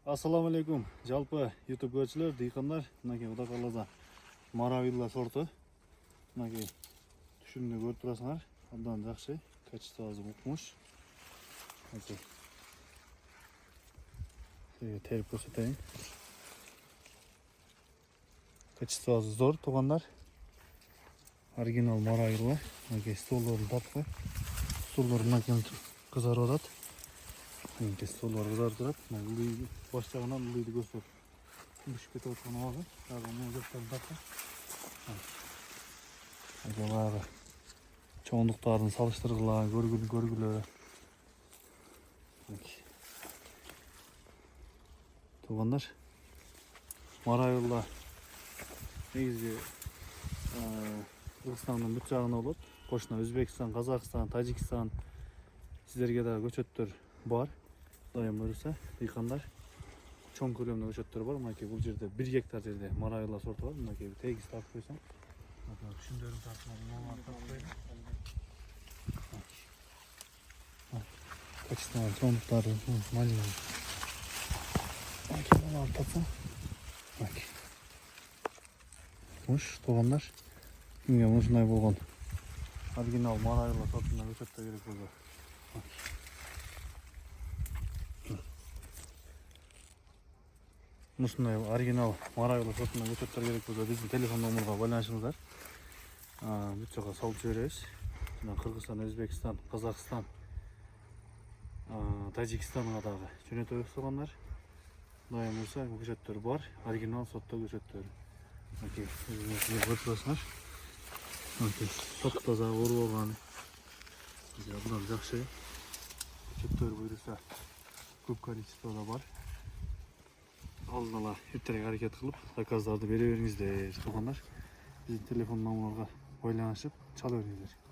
Assalamu alaikum. Жалпы YouTube көршілер, дейқандар, мынакей Құда қаласа Маравилла сорты. Мынакей түшімде көріп тұрасыңар. Абдан жақсы, качествосы мукмуш. Мынакей. Сізге теріп көрсетейін. Качествосы зор, туғандар. Оригинал Маравилла. Мынакей столдарын тапқы. Столдары мынакей қызарып жатады. Мынакей столдары қызарып тұрады. Baş жағынан ұлыйды көсіп үшіп кетіп отқан оғы. Тағы мұны жақтарын тапты. Бағағы чоңдықтарын салыштырғылары, көргілері. Туғандар. Маравилла негізде Қырғызстанның бүт жағына болады. Қошына Өзбекстан, Қазақстан, Тажикстан сіздерге де көчөттөр бар. Дайым бұрыса, дейқандар. Чоң көлемді көчөттөр бар. Мынакей бұл жерде 1 гектар жерде Маравилла сорты бар. Мынакей тегіс тартып қойсаң. Күшіндерін тартып качествоны чоңдықтары маленький. Мынакей мыналарды тапсаң. Мынакей. Мұш, туғандар. Кімге мұшынай болған. Оригинал Маравилла сортында көчөттөр керек болды. Мұшынай оригинал Маравилла сортында көчөттөр керек болды. Біздің телефон номерға байланышыңыздар. Бүт жаққа салып жібересіз. Қырғызстан, Өзбекстан, Қазақстан, Тажикстанға дағы жөнөтөбүз туғандар. Дайым болса көчөттөр бар. Оригинал сортта көчөттөр. Мынакей, өзіңізге көріп тұрасыңар. Мынакей, топ-таза орып алған. Абдан жақсы. Көчөттөр бұйырса көп количествода бар. Алдын ала ертерек әрекет қылып, заказдарды бере беріңіздер туғандар. Біздің телефон номерға байланышып чала беріңіздер.